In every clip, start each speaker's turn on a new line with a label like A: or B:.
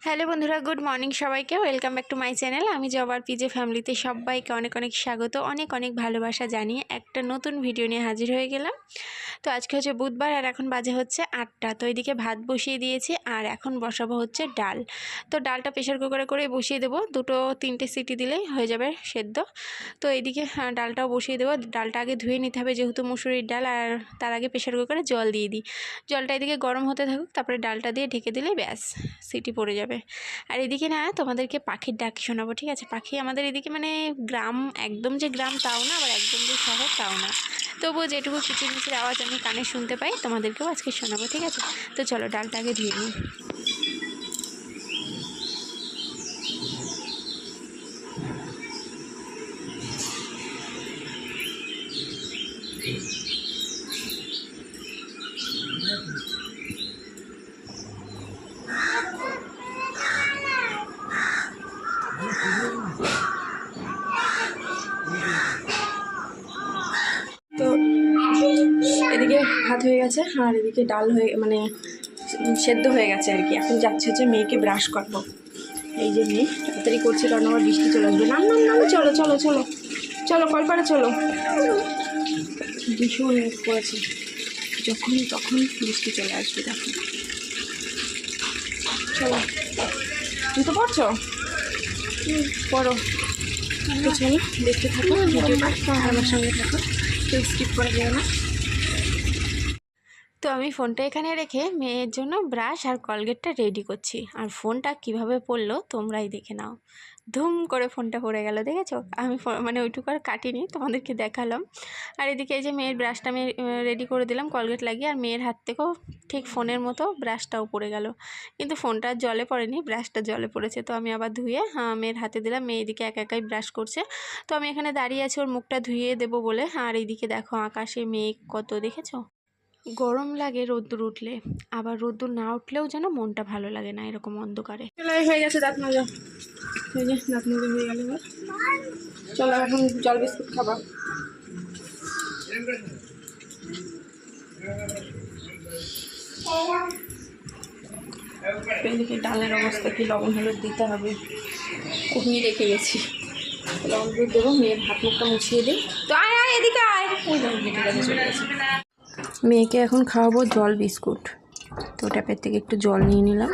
A: Hello বন্ধুরা, good morning সবাইকে। Welcome back to my channel. আমি জবার পিজে ফ্যামিলিতে সবাইকে অনেক অনেক স্বাগত, অনেক অনেক ভালোবাসা জানিয়ে একটা নতুন ভিডিও নিয়ে হাজির হয়ে গেলাম। তো আজকে হচ্ছে বুধবার আর এখন বাজে হচ্ছে 8টা। তো এদিকে ভাত বসিয়ে দিয়েছি আর এখন বসাবো হচ্ছে ডাল। তো ডালটা প্রেশার কুকারে করে বসিয়ে দেবো, 2-3টে সিটি দিলেই হয়ে যাবে সেদ্ধ। তো এইদিকে ডালটাও বসিয়ে দেবো। ডালটা আগে ধুয়ে নিতে হবে যেহেতু মুসুরির ডাল, আর তার আগে প্রেশার কুকারে জল দিয়ে দিই। জলটা এদিকে গরম হতে থাকুক, তারপরে ডালটা দিয়ে ঢেকে দিলে ব্যাস সিটি পড়ে যাবে। আর এদিকে না তোমাদেরকে পাখির ডাক শোনাবো, ঠিক আছে? পাখি আমাদের এদিকে মানে গ্রাম, একদম যে গ্রাম তাও না, আবার একদম যে শহর তাও না, তবুও যেটুকু কিচিরমিচির আওয়াজ আমি কানে শুনতে পাই তোমাদেরকেও আজকে শোনাবো, ঠিক আছে? তো চলো ডালটা আগে ধুয়ে নিই। তো এদিকে ভাত হয়ে গেছে আর এদিকে ডাল হয়ে মানে সেদ্ধ হয়ে গেছে আর কি। এখন যাচ্ছে হচ্ছে মেয়েকে ব্রাশ করবো। এই যে মেয়ে তাড়াতাড়ি করছে কারণ আবার বৃষ্টি চলে আসবে। না না না, চলো চলো চলো চলো, কলপাড়ে চলো। ভীষণ মেঘ করেছে, যখন তখন বৃষ্টি চলে আসবে, দেখো। চলো, জুতো পড়ছো? পড়ো। তো চলো দেখতে থাকো ভিডিওটা, আমার সঙ্গে থাকো, কেউ স্কিপ করে যাবে না। তো আমি ফোনটা এখানে রেখে মেয়ের জন্য ব্রাশ আর কলগেটটা রেডি করছি, আর ফোনটা কিভাবে পড়লো তোমরাই দেখে নাও। ধুম করে ফোনটা পড়ে গেল, দেখেছো? আমি মানে ওইটুকু আর কাটিনি, তোমাদেরকে দেখালাম। আর এদিকে এই যে মেয়ের ব্রাশটা আমি রেডি করে দিলাম কলগেট লাগিয়ে, আর মেয়ের হাত থেকেও ঠিক ফোনের মতো ব্রাশটাও পড়ে গেল, কিন্তু ফোনটা জলে পড়েনি, ব্রাশটা জলে পড়েছে। তো আমি আবার ধুয়ে মেয়ের হাতে দিলাম। মেয়ে এদিকে একা একাই ব্রাশ করছে, তো আমি এখানে দাঁড়িয়ে আছি ওর মুখটা ধুয়ে দেবো বলে। আর এইদিকে দেখো আকাশে মেঘ কত, দেখেছো? গরম লাগে রোদ্দুর উঠলে, আবার রোদ্দুর না উঠলেও যেন মনটা ভালো লাগে না এরকম অন্ধকারে। হয়ে গেছে দাঁত মাজা, এই যে দাঁত মাজা হয়ে গেল। এবার চলো এখন জল বিস্কুট খাবা। এদিকে ডালের অবস্থা কি, লবণ হলুদ দিতে হবে, কমিয়ে রেখে গেছি। লবণ হলুদ দেবো, মেয়ের হাত মুখটা মুছিয়ে দিই। তো আয় আয় এদিকে আয়, ওই কাছে চলে গেছে। মেয়েকে এখন খাওয়াবো জল বিস্কুট। তো ট্যাপের থেকে একটু জল নিয়ে নিলাম।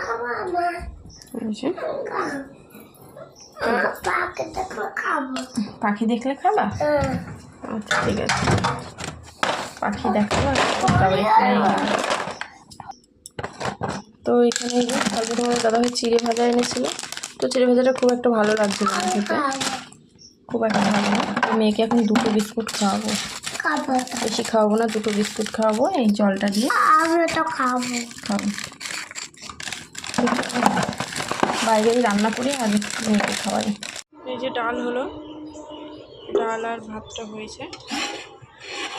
A: পাখি দেখলে খাবা? আচ্ছা ঠিক আছে, পাখি দেখাবো। তো এখানে কালকে তোমাদের দাদাভাই চিড়ে ভাজা এনেছিল, তো চিড়ে ভাজাটা খুব একটা ভালো লাগছে না খেতে, খুব একটা ভালো না। মেয়েকে এখন 2টো বিস্কুট খাওয়াবো, বেশি খাওয়াবো না, 2টো বিস্কুট খাওয়াবো এই জলটা দিয়ে। খাবো বাইরে রান্না করি আর মেয়েকে খাওয়াই। এই যে ডাল হলো, ডাল আর ভাতটা হয়েছে।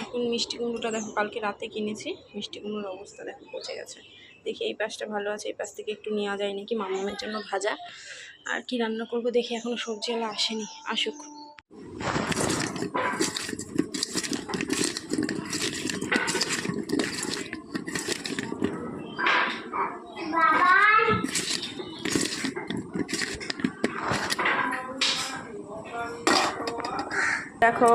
A: এখন মিষ্টি কুমড়োটা দেখো, কালকে রাতে কিনেছি, মিষ্টি কুমড়োর অবস্থা দেখো পচে গেছে। দেখি এই পাশটা ভালো আছে, এই পাশ থেকে একটু নেওয়া যায় নাকি মামামের জন্য ভাজা। আর কি রান্না করব দেখি, এখনো সবজিওয়ালা আসেনি, আসুক। দেখো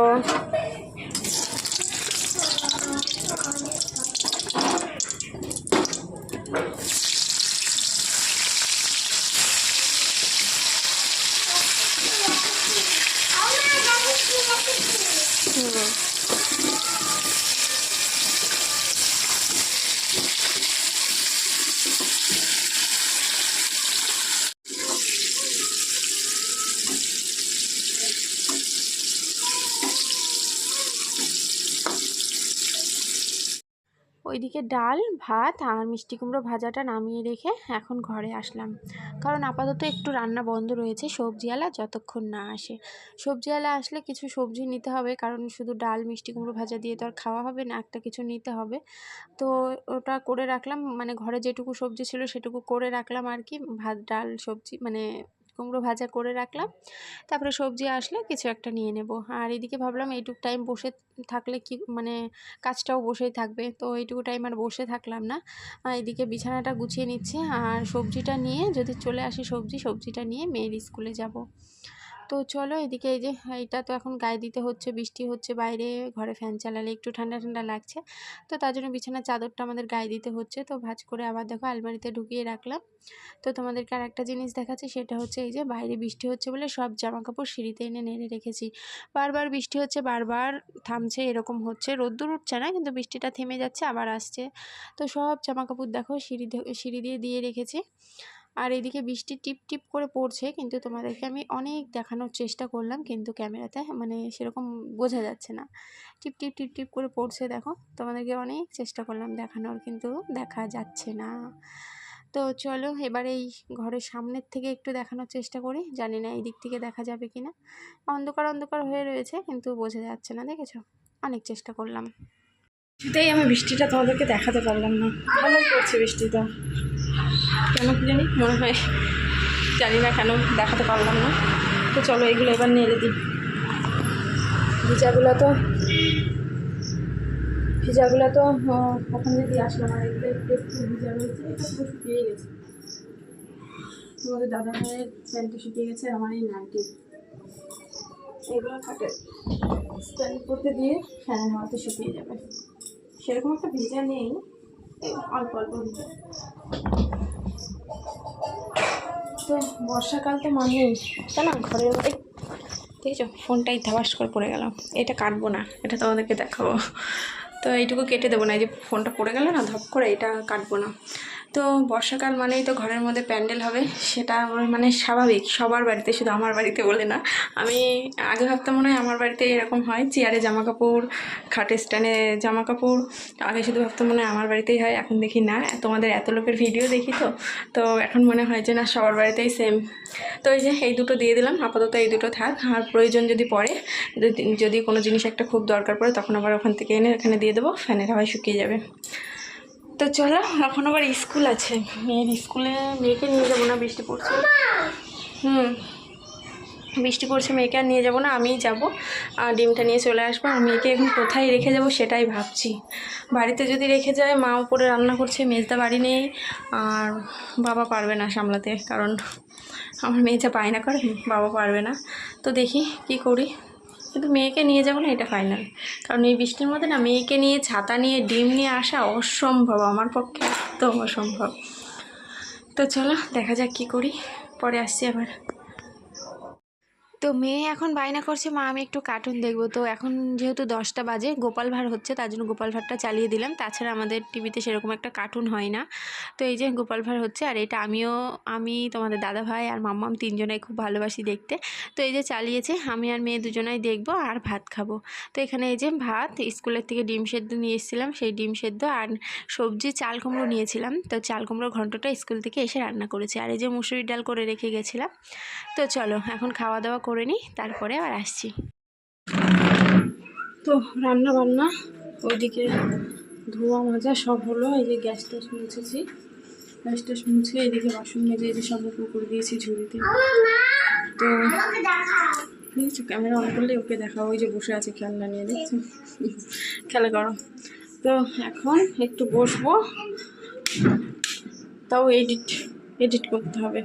A: ওইদিকে ডাল ভাত আর মিষ্টি কুমড়ো ভাজাটা নামিয়ে রেখে এখন ঘরে আসলাম, কারণ আপাতত একটু রান্না বন্ধ রয়েছে সবজিওয়ালা যতক্ষণ না আসে। সবজিওয়ালা আসলে কিছু সবজি নিতে হবে, কারণ শুধু ডাল মিষ্টি কুমড়ো ভাজা দিয়ে তো আর খাওয়া হবে না, একটা কিছু নিতে হবে। তো ওটা করে রাখলাম, মানে ঘরে যেটুকু সবজি ছিল সেটুকু করে রাখলাম আর কি। ভাত ডাল সবজি মানে কুমড়ো ভাজা করে রাখলাম, তারপরে সবজি আসলে কিছু একটা নিয়ে নেব। আর এদিকে ভাবলাম এইটুকু টাইম বসে থাকলে কি মানে কাজটাও বসেই থাকবে, তো এইটুকু টাইম আর বসে থাকলাম না। এদিকে বিছানাটা গুছিয়ে নিচ্ছে, আর সবজিটা নিয়ে যদি চলে আসি সবজিটা নিয়ে মেয়ের স্কুলে যাব। তো চলো এদিকে এই যে এইটা তো এখন গায়ে দিতে হচ্ছে, বৃষ্টি হচ্ছে বাইরে, ঘরে ফ্যান চালালে একটু ঠান্ডা ঠান্ডা লাগছে, তো তার জন্য বিছানার চাদরটা আমাদের গায়ে দিতে হচ্ছে। তো ভাঁজ করে আবার দেখো আলমারিতে ঢুকিয়ে রাখলাম। তো তোমাদেরকে আর একটা জিনিস দেখাচ্ছি, সেটা হচ্ছে এই যে বাইরে বৃষ্টি হচ্ছে বলে সব জামা কাপড় সিঁড়িতে এনে নেড়ে রেখেছি। বারবার বৃষ্টি হচ্ছে, বারবার থামছে, এরকম হচ্ছে, রোদ্দুর উঠছে না কিন্তু বৃষ্টিটা থেমে যাচ্ছে আবার আসছে। তো সব জামা কাপড় দেখো সিঁড়ি দিয়ে দিয়ে রেখেছি। আর এদিকে বৃষ্টি টিপ টিপ করে পড়ছে, কিন্তু তোমাদেরকে আমি অনেক দেখানোর চেষ্টা করলাম কিন্তু ক্যামেরাতে মানে সেরকম বোঝা যাচ্ছে না। টিপ টিপ টিপ টিপ করে পড়ছে দেখো, তোমাদেরকে অনেক চেষ্টা করলাম দেখানোর কিন্তু দেখা যাচ্ছে না। তো চলো এবার এই ঘরের সামনের থেকে একটু দেখানোর চেষ্টা করি, জানি না এই দিক থেকে দেখা যাবে কি না। অন্ধকার অন্ধকার হয়ে রয়েছে কিন্তু বোঝা যাচ্ছে না, দেখেছো? অনেক চেষ্টা করলাম, সেটাই আমি বৃষ্টিটা তোমাদেরকে দেখাতে পারলাম না। ভালো করছে বৃষ্টিটা, কেন কি জানি মনে হয়, জানি না কেন দেখাতে পারলাম না। তো চলো এগুলো এবার নেড়ে দিই। ভিজাগুলো তো ওখানে দিয়ে আসলাম, আর এগুলো একটু একটু ভিজা রয়েছে, এটা পুরো শুকিয়ে গেছে। তোমাদের দাদা ভাইয়ের প্যান্টটা শুকিয়ে গেছে, আমার এই নাইটি, এগুলো খাটে স্ট্যান্ড করতে দিয়ে ফ্যানের হাওয়াতে শুকিয়ে যাবে। সেরকম একটা ভিজা নেই, অল্প অল্প ভিজা। তো বর্ষাকাল তো মানেই তা না ঘরের মধ্যে, দেখেছো ফোনটাই ধাবাস করে পড়ে গেলাম। এটা কাটবো না, এটা তোমাদেরকে দেখাবো। তো এইটুকু কেটে দেবো না, এই যে ফোনটা পড়ে গেল না ধপ করে, এটা কাটবো না। তো বর্ষাকাল মানেই তো ঘরের মধ্যে প্যান্ডেল হবে, সেটা মানে স্বাভাবিক সবার বাড়িতে, শুধু আমার বাড়িতে বলে না। আমি আগে ভাবতাম মনে হয় আমার বাড়িতে এরকম হয়, চেয়ারে জামা কাপড়, খাটে স্ট্যান্ডে জামা কাপড়, আগে শুধু ভাবতাম মনে হয় আমার বাড়িতেই হয়, এখন দেখি না, তোমাদের এত লোকের ভিডিও দেখি তো তো এখন মনে হয় যে না সবার বাড়িতেই সেম। তো এই যে এই দুটো দিয়ে দিলাম, আপাতত এই দুটো থাক, আর প্রয়োজন যদি পড়ে, যদি কোনো জিনিস একটা খুব দরকার পড়ে তখন আবার ওখান থেকে এনে এখানে দিয়ে দেবো, ফ্যানের হাওয়ায় শুকিয়ে যাবে। তো চলো এখন আবার স্কুল আছে, মেয়ের স্কুলে মেয়েকে নিয়ে যাবো না, বৃষ্টি পড়ছে। বৃষ্টি পড়ছে, মেয়েকে আর নিয়ে যাবো না, আমিই যাবো, আর ডিমটা নিয়ে চলে আসবো। আর মেয়েকে এখন কোথায় রেখে যাব সেটাই ভাবছি। বাড়িতে যদি রেখে যায়, মা উপরে রান্না করছে, মেজদা বাড়ি নেই, আর বাবা পারবে না সামলাতে, কারণ আমার মেয়ে যা বায়না করে বাবা পারবে না। তো দেখি কি করি, কিন্তু মেয়েকে নিয়ে যাবো না এটা ফাইনাল, কারণ এই বৃষ্টির মধ্যে না মেয়েকে নিয়ে ছাতা নিয়ে ডিম নিয়ে আসা অসম্ভব, আমার পক্ষে একদম অসম্ভব। তো চলো দেখা যাক কী করি, পরে আসছি আবার। তো মেয়ে এখন বায়না করছে মা আমি একটু কার্টুন দেখবো। তো এখন যেহেতু 10টা বাজে, গোপাল ভাঁড় হচ্ছে, তার জন্য গোপাল ভাঁড়টা চালিয়ে দিলাম। তাছাড়া আমাদের টিভিতে সেরকম একটা কার্টুন হয় না। তো এই যে গোপাল ভাঁড় হচ্ছে, আর এটা আমি তোমাদের দাদা ভাই আর মাম্মাম তিনজনাই খুব ভালোবাসি দেখতে। তো এই যে চালিয়েছে, আমি আর মেয়ে দুজনাই দেখবো আর ভাত খাবো। তো এখানে এই যে ভাত, স্কুলের থেকে ডিম সেদ্ধ নিয়ে এসেছিলাম, সেই ডিম সেদ্ধ আর সবজি চাল কুমড়ো নিয়েছিলাম, তো চাল কুমড়োর ঘন্টটা স্কুল থেকে এসে রান্না করেছি। আর এই যে মুসুরির ডাল করে রেখে গেছিলাম। তো চলো এখন খাওয়া দাওয়া করে নিই, তারপরে আবার আসছি। তো রান্না বান্না ওইদিকে ধোয়া মাজা সব হলো, এই যে গ্যাস ট্যাস মুছেছি, গ্যাস ট্যাস মুছে এদিকে বাসন মেজে এই যে সব উপর করে দিয়েছি ঝুড়িতে। তো দেখছো ক্যামেরা অন করলে ওকে দেখাও, ওই যে বসে আছে খেলনা নিয়ে, দেখছো খেলা করো। তো এখন একটু বসবো, তাও এডিট করতে হবে।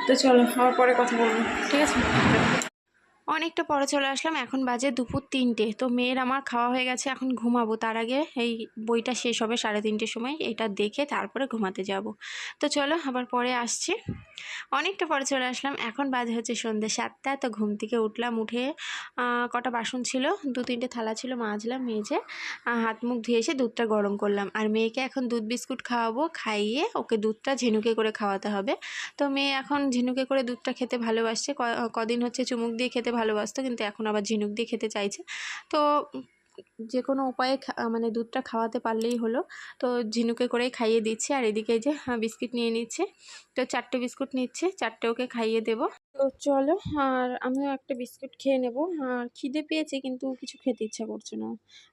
A: তো চলো আবার পরে কথা বলবো, ঠিক আছে? অনেকটা পরে চলে আসলাম, এখন বাজে দুপুর 3টে। তো মেয়ের আমার খাওয়া হয়ে গেছে, এখন ঘুমাবো। তার আগে এই বইটা শেষ হবে 3:30টার সময়, এটা দেখে তারপরে ঘুমাতে যাব। তো চলো আবার পরে আসছি। অনেকটা পরে চলে আসলাম, এখন বাজে হচ্ছে সন্ধ্যে 7টা। তো ঘুম থেকে উঠলাম, উঠে কটা বাসন ছিল, 2-3টে থালা ছিল, মাজলাম, মেজে হাত মুখ ধুয়ে এসে দুধটা গরম করলাম। আর মেয়েকে এখন দুধ বিস্কুট খাওয়াবো, খাইয়ে ওকে দুধটা ঝিনুকে করে খাওয়াতে হবে। তো মেয়ে এখন ঝিনুকে করে দুধটা খেতে ভালোবাসছে, কদিন হচ্ছে চুমুক দিয়ে খেতে ভালোবাসতো, কিন্তু এখন আবার ঝিনুক দিয়ে খেতে চাইছে। তো যে কোনো উপায়ে মানে দুধটা খাওয়াতে পারলেই হলো। তো ঝিনুকে করেই খাইয়ে দিচ্ছি। আর এদিকে যে বিস্কিট নিয়ে নিচ্ছে, তো 4টে বিস্কুট নিচ্ছে, 4টে ওকে খাইয়ে দেবো। তো চলো আর আমিও একটা বিস্কুট খেয়ে নেব। আর খিদে পেয়েছে কিন্তু কিছু খেতে ইচ্ছা করছে না,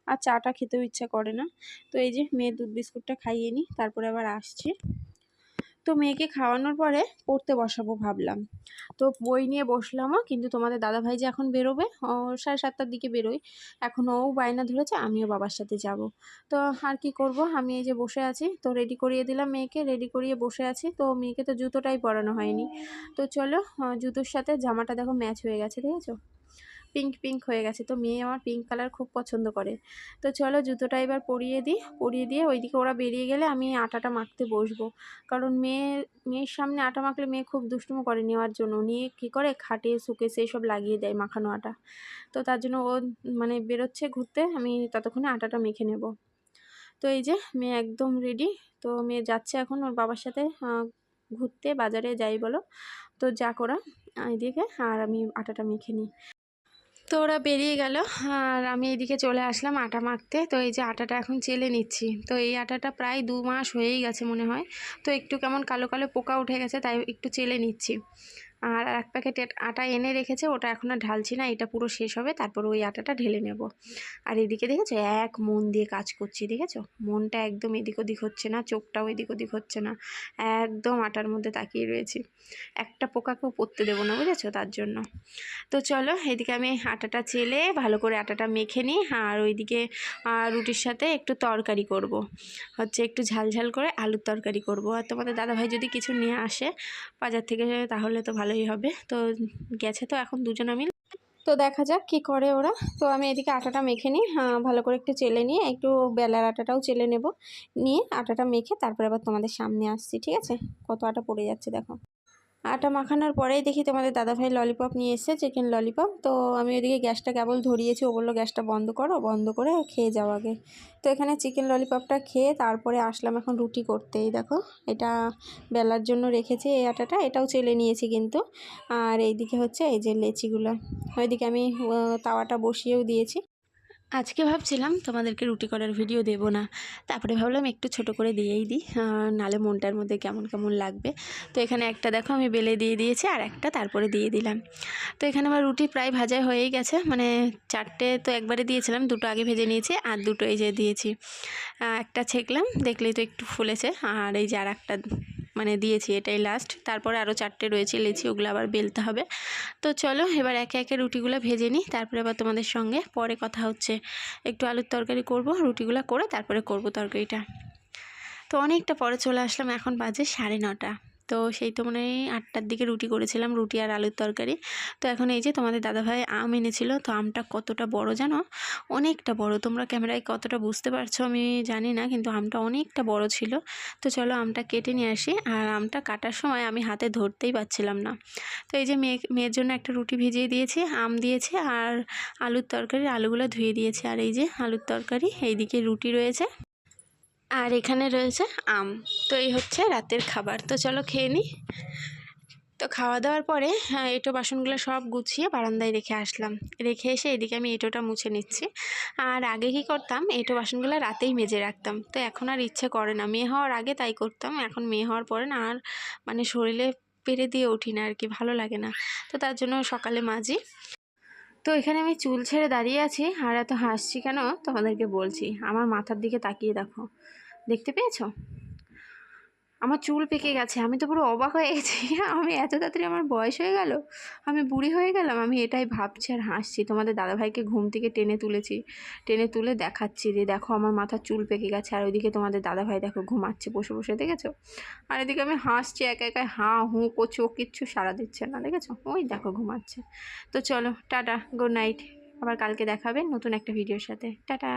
A: আর চাটা খেতেও ইচ্ছা করে না। তো এই যে মেয়ের দুধ বিস্কুটটা খাইয়ে নিই, তারপরে আবার আসছি। তো মেয়েকে খাওয়ানোর পরে পড়তে বসাবো ভাবলাম, তো বই নিয়ে বসলামও, কিন্তু তোমাদের দাদাভাই যে এখন বেরোবে, ও 7:30টার দিকে বেরোয়, এখন ও বায়না ধরেছে আমিও বাবার সাথে যাব। তো আর কি করব, আমি এই যে বসে আছি, তো রেডি করিয়ে দিলাম মেয়েকে, রেডি করিয়ে বসে আছি। তো মেয়েকে তো জুতোটাই পরানো হয়নি, তো চলো জুতোর সাথে জামাটা দেখো ম্যাচ হয়ে গেছে, দেখেছো, পিঙ্ক পিঙ্ক হয়ে গেছে। তো মেয়ে আমার পিঙ্ক কালার খুব পছন্দ করে। তো চলো জুতোটা এবার পরিয়ে দিই, পরিয়ে দিয়ে ওইদিকে ওরা বেরিয়ে গেলে আমি আটাটা মাখতে বসবো, কারণ মেয়ের সামনে আটা মাখলে মেয়ে খুব দুষ্টুমো করে নেওয়ার জন্য, নিয়ে কী করে খাটে সুকেসে এইসব লাগিয়ে দেয় মাখানো আটা। তো তার জন্য ও মানে বেরোচ্ছে ঘুরতে, আমি ততক্ষণে আটাটা মেখে নেব। তো এই যে মেয়ে একদম রেডি, তো মেয়ে যাচ্ছে এখন ওর বাবার সাথে ঘুরতে, বাজারে যাই বলো, তো যা করা এইদিকে, আর আমি আটাটা মেখে নিই। তো ওরা বেরিয়ে গেল, আর আমি এইদিকে চলে আসলাম আটা মাখতে। তো এই যে আটাটা এখন চেলে নিচ্ছি, তো এই আটাটা প্রায় 2 মাস হয়েই গেছে মনে হয়, তো একটু কেমন কালো কালো পোকা উঠে গেছে, তাই একটু চেলে নিচ্ছি। আর এক প্যাকেট আটা এনে রেখেছে, ওটা এখন আর ঢালছি না, এটা পুরো শেষ হবে তারপর ওই আটাটা ঢেলে নেব। আর এদিকে দেখেছো এক মন দিয়ে কাজ করছি, দেখেছো মনটা একদম এদিক ওদিক হচ্ছে না, চোখটাও এদিক ওদিক হচ্ছে না, একদম আটার মধ্যে তাকিয়ে রয়েছি, একটা পোকাকেও পড়তে দেবো না, বুঝেছো, তার জন্য। তো চলো এদিকে আমি আটাটা চেলে ভালো করে আটাটা মেখে নিই, আর ওইদিকে রুটির সাথে একটু তরকারি করব, হচ্ছে একটু ঝাল ঝাল করে আলুর তরকারি করব। আর তোমাদের দাদাভাই যদি কিছু নিয়ে আসে বাজার থেকে তাহলে তো ভালোই হবে। তো গেছে তো এখন দুজন মিলে, তো দেখা যাক কি করে ওরা। তো আমি এদিকে আটাটা মেখে নিই, ভালো করে একটু চেলে নিয়ে, একটু বেলার আটাটাও চেলে নেব, নিয়ে আটাটা মেখে তারপরে আবার তোমাদের সামনে আসছি, ঠিক আছে। কত আটা পড়ে যাচ্ছে দেখো। আটা মাখানোর পরেই দেখি তোমাদের দাদাভাই ললিপপ নিয়ে এসেছে, চিকেন ললিপপ। তো আমি ওইদিকে গ্যাসটা কেবল ধরিয়েছি, ও বললো গ্যাসটা বন্ধ করো, বন্ধ করে খেয়ে যাও আগে। তো এখানে চিকেন ললিপপটা খেয়ে তারপরে আসলাম এখন রুটি করতে। এই দেখো এটা বেলার জন্য রেখেছি, এই আটাটা এটাও চেলে নিয়েছি কিন্তু। আর এইদিকে হচ্ছে এই যে লেচিগুলো, ওইদিকে আমি তাওয়াটা বসিয়েও দিয়েছি। আজকে ভাবছিলাম তোমাদেরকে রুটি করার ভিডিও দেব না, তারপরে ভাবলাম একটু ছোট করে দিয়েই দিই, নালে মনটার মধ্যে কেমন কেমন লাগবে। তো এখানে একটা দেখো আমি বেলে দিয়ে দিয়েছি, আর একটা তারপরে দিয়ে দিলাম। তো এখানে আমার রুটি প্রায় ভাজা হয়েই গেছে, মানে 4টে তো একবারে দিয়েছিলাম, 2টো আগে ভেজে নিয়েছি, আর 2টো এই যে দিয়েছি। একটা ছেঁকলাম, দেখলেই তো একটু ফুলেছে, আর এই যে আর একটা মানে দিয়েছি, এটাই লাস্ট। তারপরে আরও 4টে রয়েছে লেচি, ওগুলো আবার বেলতে হবে। তো চলো এবার একে একে রুটিগুলো ভেজে নিই, তারপরে আবার তোমাদের সঙ্গে পরে কথা হচ্ছে। একটু আলুর তরকারি করব, রুটিগুলো করে তারপরে করব তরকারিটা। তো অনেকটা পরে চলে আসলাম, এখন বাজে 9:30। তো সেই তো মানে 8টার দিকে রুটি করেছিলাম, রুটি আর আলুর তরকারি। তো এখন এই যে তোমাদের দাদাভাই আম এনেছিল, তো আমটা কতটা বড় জানো, অনেকটা বড়। তোমরা ক্যামেরায় কতটা বুঝতে পারছো আমি জানি না, কিন্তু আমটা অনেকটা বড় ছিল। তো চলো আমটা কেটে নিয়ে আসি, আর আমটা কাটার সময় আমি হাতে ধরতেই পারছিলাম না। তো এই যে মেয়ের জন্য একটা রুটি ভিজিয়ে দিয়েছি, আম দিয়েছি, আর আলুর তরকারি, আলুগুলো ধুয়ে দিয়েছি। আর এই যে আলুর তরকারি, এইদিকে রুটি রয়েছে, আর এখানে রয়েছে আম। তো এই হচ্ছে রাতের খাবার। তো চলো খেয়ে নিই। তো খাওয়া দাওয়ার পরে এঁটো বাসনগুলো সব গুছিয়ে বারান্দায় রেখে আসলাম, রেখে এসে এদিকে আমি এঁটোটা মুছে নিচ্ছি। আর আগে কি করতাম, এঁটো বাসনগুলো রাতেই মেজে রাখতাম, তো এখন আর ইচ্ছে করে না। মেয়ে হওয়ার আগে তাই করতাম, এখন মেয়ে হওয়ার পরে না আর মানে শরীরে পেরে দিয়ে উঠি না আর কি, ভালো লাগে না। তো তার জন্য সকালে মাজি। তো এখানে আমি চুল ছেড়ে দাঁড়িয়ে আছি, আর এত হাসছি কেন তোমাদেরকে বলছি। আমার মাথার দিকে তাকিয়ে দেখো, দেখতে পেয়েছো আমার চুল পেকে গেছে। আমি তো পুরো অবাক হয়ে গেছি, আমি এত তাড়াতাড়ি আমার বয়স হয়ে গেল, আমি বুড়ি হয়ে গেলাম। আমি এটাই ভাবছি আর হাসছি। তোমাদের দাদাভাইকে ঘুম থেকে টেনে তুলেছি, টেনে তুলে দেখাচ্ছি যে দেখো আমার মাথার চুল পেকে গেছে। আর ওইদিকে তোমাদের দাদাভাই দেখো ঘুমাচ্ছে বসে বসে, দেখেছো। আর এদিকে আমি হাসছি একা একা, হাঁ হুঁ করছি, ও কিচ্ছু সাড়া দিচ্ছে না, দেখেছো, ওই দেখো ঘুমাচ্ছে। তো চলো টাটা, গুড নাইট। আবার কালকে দেখাবে নতুন একটা ভিডিওর সাথে, টাটা।